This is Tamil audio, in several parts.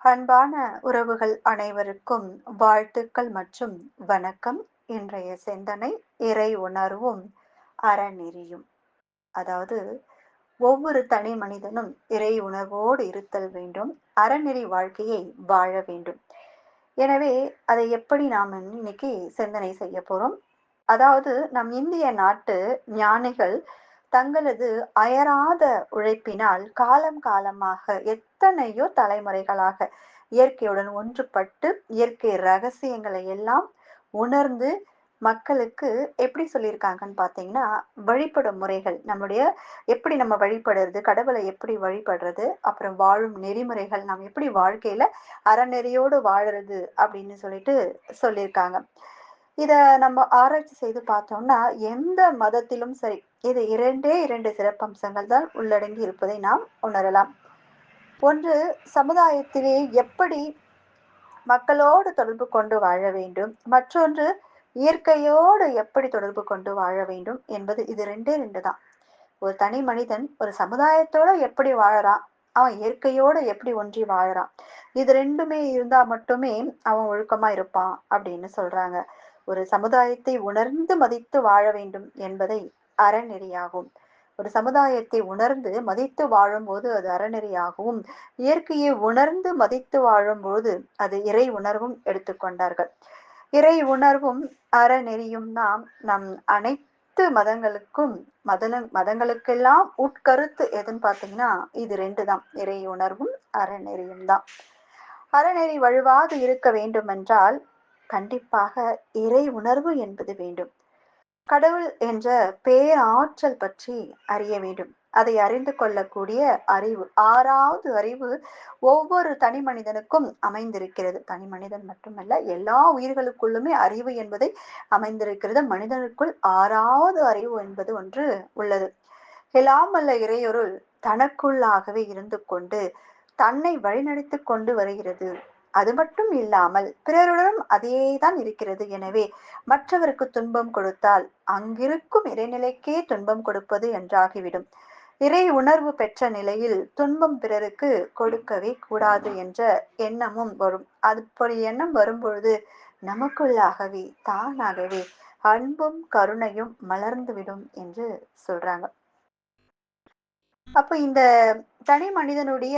அன்பான உறவுகள் அனைவருக்கும் வாழ்த்துக்கள் மற்றும் வணக்கம். இன்றைய சிந்தனை இறை உணர்வும் அறநெறியும். அதாவது ஒவ்வொரு தனி மனிதனும் இறை உணர்வோடு இருத்தல் வேண்டும். அறநெறி வாழ்க்கையை வாழ வேண்டும். எனவே அதை எப்படி நாம இன்னைக்கு சிந்தனை செய்ய போறோம். அதாவது நம் இந்திய நாட்டு ஞானிகள் தங்களது அயராத உழைப்பினால் காலம் காலமாக எத்தனையோ தலைமுறைகளாக இயற்கையுடன் ஒன்றுபட்டு இயற்கை ரகசியங்களை எல்லாம் உணர்ந்து மக்களுக்கு எப்படி சொல்லியிருக்காங்கன்னு பார்த்தீங்கன்னா, வழிபடும் முறைகள் நம்முடைய எப்படி நம்ம வழிபடுறது, கடவுளை எப்படி வழிபடுறது, அப்புறம் வாழும் நெறிமுறைகள் நாம் எப்படி வாழ்க்கையில அறநெறியோடு வாழுறது அப்படின்னு சொல்லிட்டு சொல்லியிருக்காங்க. இத நம்ம ஆராய்ச்சி செய்து பார்த்தோம்னா, எந்த மதத்திலும் சரி, இது 2 சிறப்பம்சங்கள் தான் உள்ளடங்கி இருப்பதை நாம் உணரலாம். ஒன்று, சமுதாயத்திலே எப்படி மக்களோடு தொடர்பு கொண்டு வாழ வேண்டும். மற்றொன்று, இயற்கையோடு எப்படி தொடர்பு கொண்டு வாழ வேண்டும் என்பது இது 2 தான். ஒரு தனி மனிதன் ஒரு சமுதாயத்தோட எப்படி வாழறான், அவன் இயற்கையோட எப்படி ஒன்றி வாழறான். இது 2மே இருந்தா மட்டுமே அவன் ஒழுக்கமா இருப்பான் அப்படின்னு சொல்றாங்க. ஒரு சமுதாயத்தை உணர்ந்து மதித்து வாழ வேண்டும் என்பதை அறநெறியாகும். ஒரு சமுதாயத்தை உணர்ந்து மதித்து வாழும்போது அது அறநெறியாகவும், இயற்கையை உணர்ந்து மதித்து வாழும்போது அது இறை உணர்வும் எடுத்துக்கொண்டார்கள். இறை உணர்வும் அறநெறியும் நாம் நம் அனைத்து மதங்களுக்கும் மதங்களுக்கெல்லாம் உட்கருத்து எதுன்னு பார்த்தீங்கன்னா, இது 2 தான். இறை உணர்வும் அறநெறியும் தான். அறநெறி வலுவாக இருக்க வேண்டுமென்றால் கண்டிப்பாக இறை உணர்வு என்பது வேண்டும். கடவுள் என்ற பேராற்றல் பற்றி அறிய வேண்டும். அதை அறிந்து கொள்ளக்கூடிய அறிவு, 6வது அறிவு ஒவ்வொரு தனி மனிதனுக்கும் அமைந்திருக்கிறது. தனி மனிதன் மட்டுமல்ல, எல்லா உயிர்களுக்குள்ளுமே அறிவு என்பதை அமைந்திருக்கிறது. மனிதனுக்குள் 6வது அறிவு என்பது ஒன்று உள்ளது. எல்லாம் வல்ல இறையொருள் தனக்குள்ளாகவே இருந்து கொண்டு தன்னை வழிநடத்திக் கொண்டு வருகிறது. அது மட்டும் இல்லாமல் பிறருடனும் அதேதான் இருக்கிறது. எனவே மற்றவருக்கு துன்பம் கொடுத்தால் அங்கிருக்கும் இறைநிலைக்கே துன்பம் கொடுப்பது என்றாகிவிடும். இறை உணர்வு பெற்ற நிலையில் துன்பம் பிறருக்கு கொடுக்கவே கூடாது என்ற எண்ணமும் வரும். அப்படி எண்ணம் வரும்பொழுது நமக்குள்ளாகவே தானாகவே அன்பும் கருணையும் மலர்ந்துவிடும் என்று சொல்றாங்க. அப்ப இந்த தனி மனிதனுடைய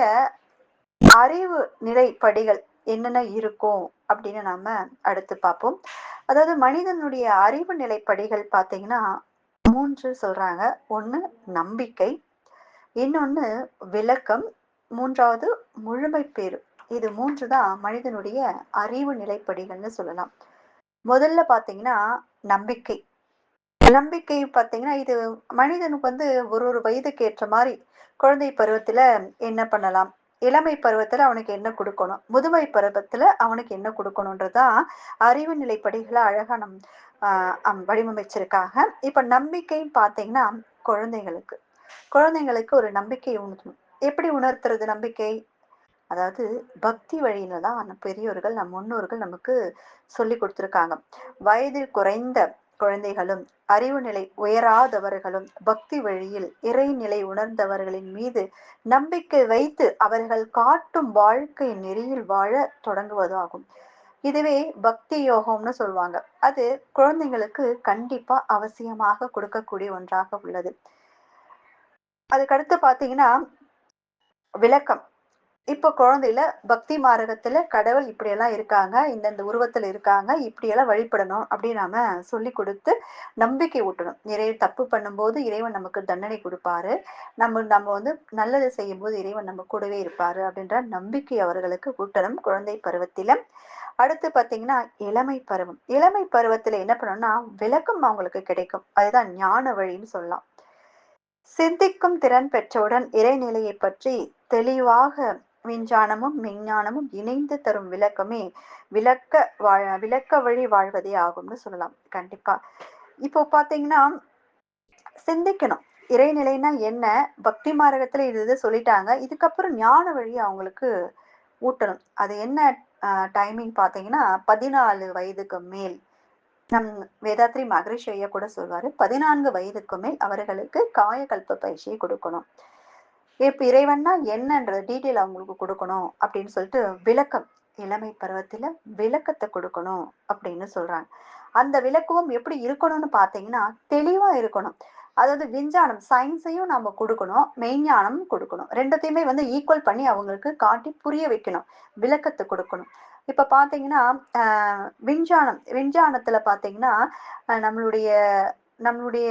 அறிவு நிலைப்படிகள் என்னென்ன இருக்கும் அப்படின்னு நாம அடுத்து பார்ப்போம். அதாவது மனிதனுடைய அறிவு நிலைப்படிகள் பார்த்தீங்கன்னா 3 சொல்றாங்க. ஒண்ணு நம்பிக்கை, இன்னொன்னு விளக்கம், 3வது முழுமை பேறு. இது 3 தான் மனிதனுடைய அறிவு நிலைப்படிகள்னு சொல்லலாம். முதல்ல பார்த்தீங்கன்னா நம்பிக்கை. நம்பிக்கை பார்த்தீங்கன்னா, இது மனிதனுக்கு ஒரு ஒரு வயதுக்கு ஏற்ற மாரி, குழந்தை பருவத்தில என்ன பண்ணலாம்? இளமை பருவத்தில அவனுக்கு என்ன குடுக்கணும்? முதுமை பருவத்தில அவனுக்கு என்ன குடுக்கணும்ன்றது தான் அறிவு நிலைப்படிகள அழகா அ வடிவமைச்சிருக்காங்க. இப்ப நம்பிக்கைன்னு பார்த்தீங்கன்னா, குழந்தைகளுக்கு. குழந்தைங்களுக்கு ஒரு நம்பிக்கை உணர்த்தணும். எப்படி உணர்த்துறது நம்பிக்கை? அதாவது பக்தி வழியில தான் நம் பெரியோர்கள், நம் முன்னோர்கள் நமக்கு சொல்லிக் குடுத்துருக்காங்க. வயதில் குறைந்த குழந்தைகளும், அறிவு நிலை உயராதவர்களும் பக்தி வழியில் இறைநிலை உணர்ந்தவர்களின் மீது நம்பிக்கை வைத்து அவர்கள் காட்டும் வாழ்க்கை நெறியில் வாழ தொடங்குவதாகும். இதுவே பக்தி யோகம்னு சொல்லுவாங்க. அது குழந்தைங்களுக்கு கண்டிப்பா அவசியமாக கொடுக்கக்கூடிய ஒன்றாக உள்ளது. அதுக்கடுத்து பார்த்தீங்கன்னா, விளக்கம். இப்போ குழந்தையில பக்தி மார்க்கத்துல கடவுள் இப்படியெல்லாம் இருக்காங்க. இந்தந்த உருவத்துல இருக்காங்க. இப்படியெல்லாம் வழிபடணும் அப்படின்னு நாம சொல்லிக் கொடுத்து நம்பிக்கை ஊட்டணும். தப்பு பண்ணும்போது இறைவன் நமக்கு தண்டனை குடுப்பாரு. நம்ம நம்ம நல்லது செய்யும்போது இறைவன் நம்ம கூடவே இருப்பாரு அப்படின்ற நம்பிக்கை அவர்களுக்கு ஊட்டணும் குழந்தை பருவத்தில. அடுத்து பார்த்தீங்கன்னா, இளமை பருவம். இளமை பருவத்தில என்ன பண்ணணும்னா, விளக்கம் அவங்களுக்கு கிடைக்கும். அதுதான் ஞான வழின்னு சொல்லலாம். சிந்திக்கும் திறன் பெற்றவுடன் இறைநிலையைப் பற்றி தெளிவாக விஞ்ஞானமும் மெஞ்ஞானமும் இணைந்து தரும் விளக்கமே விளக்க வழி வாழ்வதே ஆகும்னு சொல்லலாம். கண்டிப்பா. இப்போ பார்த்தீங்கன்னா, சிந்திக்கணும். இறைநிலைன்னா என்ன? பக்தி மார்க்கத்துல இது சொல்லிட்டாங்க. இதுக்கப்புறம் ஞான வழி அவங்களுக்கு ஊட்டணும். அது என்ன டைமிங் பார்த்தீங்கன்னா, 14 வயதுக்கு மேல். நம் வேதாத்ரி மகரிஷி ஐயா கூட சொல்வாரு. 14 வயதுக்கு மேல் அவர்களுக்கு காயகல்ப பயிற்சியை கொடுக்கணும். இப்ப இறைவன்னா என்னன்ற டீட்டெயில் அவங்களுக்கு குடுக்கணும் அப்படின்னு சொல்லிட்டு விளக்கம். இளமை பருவத்தில விளக்கத்த குடுக்கணும் அப்படின்னு சொல்றாங்க. அந்த விளக்கம் எப்படி இருக்கணும்னு பார்த்தீங்கன்னா, தெளிவா இருக்கணும். அதாவது விஞ்ஞானம் சயின்ஸையும் நம்ம குடுக்கணும். மெய்ஞானமும் குடுக்கணும். 2த்தையுமே வந்து ஈக்குவல் பண்ணி அவங்களுக்கு காட்டி புரிய வைக்கணும். விளக்கத்த குடுக்கணும். இப்ப பார்த்தீங்கன்னா, அ விஞ்ஞானத்துல பார்த்தீங்கன்னா, நம்மளுடைய நம்மளுடைய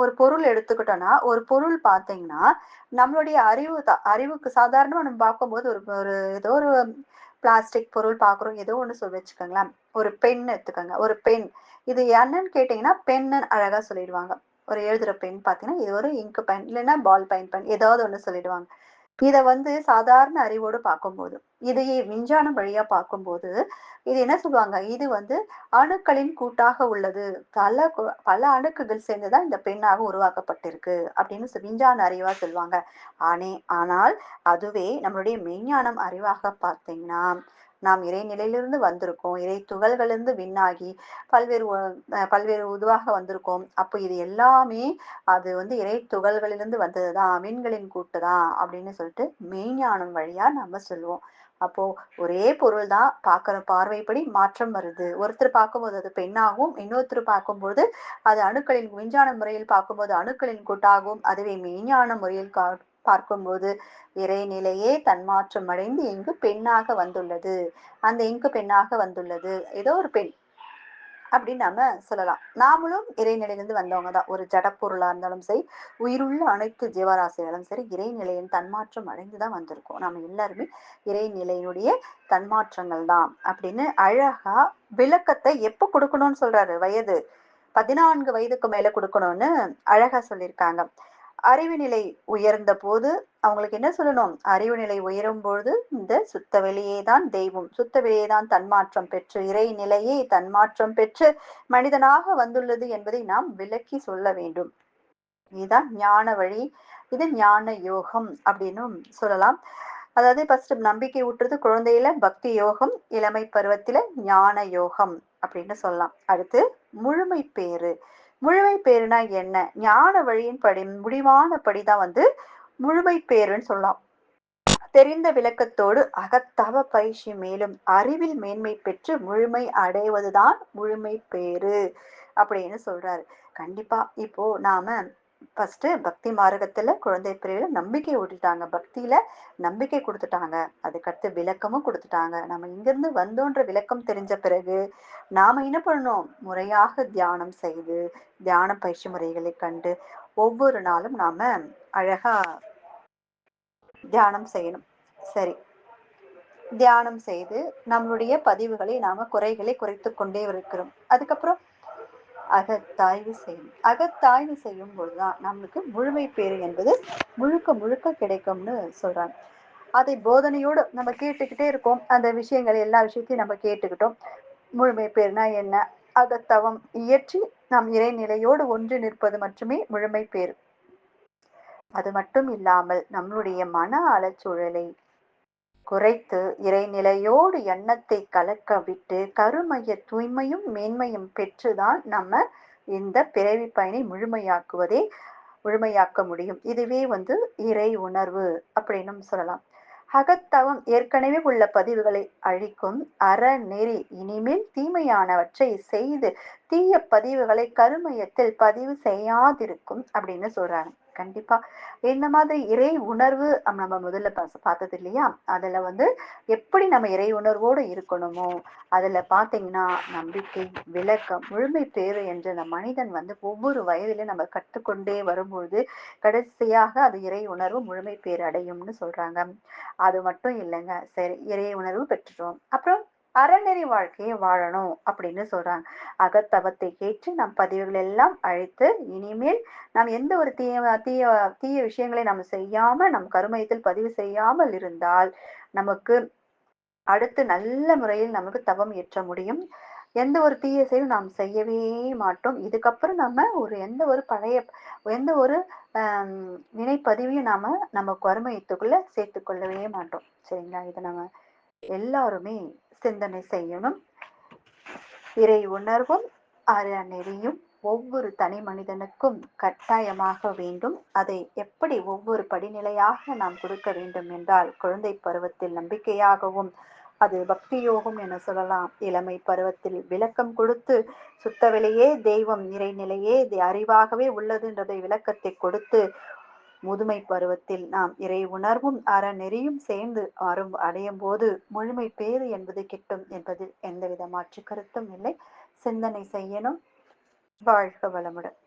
ஒரு பொருள் எடுத்துக்கிட்டோம்னா, ஒரு பொருள் பார்த்தீங்கன்னா, நம்மளுடைய அறிவு தான். அறிவுக்கு சாதாரணமா நம்ம பார்க்கும்போது ஒரு ஒரு ஏதோ ஒரு பிளாஸ்டிக் பொருள் பார்க்குறோம். ஏதோ ஒண்ணு வச்சுக்கோங்களேன். ஒரு பென் எடுத்துக்கோங்க. ஒரு பென். இது என்னன்னு கேட்டீங்கன்னா, பென்னுன்னு அழகா சொல்லிடுவாங்க. ஒரு எழுதுற பென் பார்த்தீங்கன்னா, இது ஒரு இங்க் பென் இல்லன்னா பால் பென் பென் ஏதாவது ஒண்ணு சொல்லிடுவாங்க. இத வந்து சாதாரண அறிவோடு பார்க்கும்போது, இதையே விஞ்ஞானம் வழியா பார்க்கும்போது, இது என்ன சொல்லுவாங்க? இது வந்து அணுக்களின் கூட்டாக உள்ளது. பல அணுக்குகள் சேர்ந்து தான் இந்த பெண்ணாக உருவாக்கப்பட்டிருக்கு. அப்படின்னு விஞ்ஞான அறிவா சொல்லுவாங்க. ஆனால் அதுவே நம்மளுடைய மெய்ஞானம் அறிவாக பார்த்தீங்கன்னா, நாம் இறைநிலையிலிருந்து வந்திருக்கோம். இறை துகள்களிலிருந்து விண்ணாகி பல்வேறு பல்வேறு உருவாக வந்திருக்கோம். அப்போ இது எல்லாமே அது வந்து இறை துகள்களிலிருந்து வந்தது தான். விண்களின் கூட்டு தான் அப்படின்னு சொல்லிட்டு மெய்ஞானம் வழியா நம்ம சொல்லுவோம். அப்போ ஒரே பொருள் தான் பார்க்குற பார்வைப்படி மாற்றம் வருது. ஒருத்தர் பார்க்கும்போது அது பெண்ணாகவும், இன்னொருத்தர் பார்க்கும்போது அது அணுக்களின் விஞ்ஞான முறையில் பார்க்கும்போது அணுக்களின் கூட்டாகவும், அதுவே மெய்ஞான முறையில் பார்க்கும்போது இறைநிலையே தன்மாற்றம் அடைந்து இங்கு பெண்ணாக வந்துள்ளது. அந்த இங்கு பெண்ணாக வந்துள்ளது. ஏதோ ஒரு பெண். அப்படின்னு நாம சொல்லலாம். நாமளும் இறைநிலையிலிருந்து வந்தவங்க தான். ஒரு ஜடப்பொருளா இருந்தாலும் சரி, உயிருள்ள அனைத்து ஜீவராசிகளும் சரி, இறைநிலையின் தன்மாற்றம் அடைந்து தான் வந்திருக்கோம். நாம எல்லாருமே இறைநிலையினுடைய தன்மாற்றங்கள் தான் அப்படின்னு அழகா விளக்கத்தை எப்ப குடுக்கணும்னு சொல்றாரு? வயது 14 வயதுக்கு மேல குடுக்கணும்னு அழகா சொல்லியிருக்காங்க. அறிவு நிலை உயர்ந்த போது அவங்களுக்கு என்ன சொல்லணும்? அறிவு நிலை உயரும்பொழுது இந்த சுத்த வெளியே தான் தெய்வம். சுத்த வெளியே தான் தன்மாற்றம் பெற்று, இறைநிலையே தன்மாற்றம் பெற்று மனிதனாக வந்துள்ளது என்பதை நாம் விளக்கி சொல்ல வேண்டும். இதுதான் ஞான வழி. இது ஞான யோகம் அப்படின்னும் சொல்லலாம். அதாவது ஃபர்ஸ்ட் நம்பிக்கை ஊட்டுறது குழந்தையில பக்தி யோகம், இளமை பருவத்தில ஞான யோகம் அப்படின்னு சொல்லலாம். அடுத்து முழுமை பேறு. முழுமை பேறுனா என்ன? ஞான வழியின் படி முடிவான படிதான் வந்து முழுமை பேறுன்னு சொல்லலாம். தெரிந்த விளக்கத்தோடு அகத்தவ பயிற்சி மேலும் அறிவில் மேன்மை பெற்று முழுமை அடைவதுதான் முழுமை பேறு அப்படின்னு சொல்றாரு. கண்டிப்பா இப்போ நாம ஃபர்ஸ்ட் பக்தி மார்க்கத்துல குழந்தை பிரிவுல நம்பிக்கை ஊட்டிட்டாங்க. பக்தியில நம்பிக்கை கொடுத்துட்டாங்க. அதுக்கடுத்து விளக்கமும் கொடுத்துட்டாங்க. நம்ம இங்கிருந்து வந்தோன்ற விளக்கம் தெரிஞ்ச பிறகு நாம என்ன பண்ணணும்? முறையாக தியானம் செய்து தியான பயிற்சி முறைகளை கண்டு ஒவ்வொரு நாளும் நாம அழகா தியானம் செய்யணும். சரி. தியானம் செய்து நம்மளுடைய பதிவுகளை நாம குறைகளை குறைத்துக் கொண்டே இருக்கிறோம். அதுக்கப்புறம் அகத்தாய்வு செய்யும். அகத்தாய்வு செய்யும் பொழுதுதான் நம்மளுக்கு முழுமை பேறு என்பது முழுக்க முழுக்க கிடைக்கும்னு சொல்றாங்க. அதை போதனையோடு நம்ம கேட்டுக்கிட்டே இருக்கோம். அந்த விஷயங்கள் எல்லா விஷயத்தையும் நம்ம கேட்டுக்கிட்டோம். முழுமை பேறுனா என்ன? அகத்தவம் இயற்றி நாம் இறைநிலையோடு ஒன்றி நிற்பது மட்டுமே முழுமை பேறு. அது மட்டும் இல்லாமல் நம்மளுடைய மன அலச்சூழலை குறைத்து இறைநிலையோடு எண்ணத்தை கலக்க விட்டு கருமைய தூய்மையும் மேன்மையும் பெற்றுதான் நம்ம இந்த பிறவி பயனை முழுமையாக்க முடியும். இதுவே வந்து இறை உணர்வு அப்படின்னு சொல்லலாம். அகத்தவம் ஏற்கனவே உள்ள பதிவுகளை அழிக்கும் அறநெறி இனிமேல் தீமையானவற்றை செய்து தீய பதிவுகளை கருமையத்தில் பதிவு செய்யாதிருக்கும் அப்படின்னு சொல்றாங்க. கண்டிப்பா இந்த மாதிரி இறை உணர்வு நம்ம முதல்ல பார்த்தது இல்லையா? அதுல வந்து எப்படி நம்ம இறை உணர்வோடு இருக்கணுமோ அதுல பாத்தீங்கன்னா நம்பிக்கை, விளக்கம், முழுமை பேறு என்ற அந்த மனிதன் வந்து ஒவ்வொரு வயதிலும் நம்ம கற்றுக்கொண்டே வரும்பொழுது கடைசியாக அது இறை உணர்வு முழுமை பேறு அடையும்னு சொல்றாங்க. அது மட்டும் இல்லைங்க. சரி இறை உணர்வு பெற்றுட்டோம். அப்புறம் அறநெறி வாழ்க்கையை வாழணும் அப்படின்னு சொல்றாங்க. அகத்தவத்தை கேட்டு நம் பதிவுகள் எல்லாம் அழித்து இனிமேல் நாம் எந்த ஒரு தீய தீய விஷயங்களை நம்ம செய்யாம நம் கருமையத்தில் பதிவு செய்யாமல் இருந்தால் நமக்கு அடுத்து நல்ல முறையில் நமக்கு தவம் இயற்ற முடியும். எந்த ஒரு தீய செயலும் நாம் செய்யவே மாட்டோம். இதுக்கப்புறம் நம்ம எந்த ஒரு பழைய எந்த ஒரு ஆம், வினைப்பதிவையும் நம்ம கருமையத்துக்குள்ள சேர்த்துக் கொள்ளவே மாட்டோம். சரிங்களா? இதை நம்ம எல்லாருமே சிந்தனை செய்யணும். இறை உணர்வும் அறநெறியும் ஒவ்வொரு தனி மனிதனுக்கும் கட்டாயமாக வேண்டும். அதை எப்படி ஒவ்வொரு படிநிலையாக நாம் கொடுக்க வேண்டும் என்றால், குழந்தை பருவத்தில் நம்பிக்கையாகவும், அது பக்தி யோகம் என சொல்லலாம். இளமை பருவத்தில் விளக்கம் கொடுத்து, சுத்தவெளியே தெய்வம், இறைநிலையே அறிவாகவே உள்ளதுன்றதை விளக்கத்தை கொடுத்து, முதுமை பருவத்தில் நாம் இறை உணர்வும், அறநெறியும் சேர்ந்து அடையும்போது, முழுமை பேறு என்பது கிட்டும் என்பதில் எந்தவித மாற்று கருத்தும் இல்லை. சிந்தனை செய்யணும். வாழ்க வளமுடன்.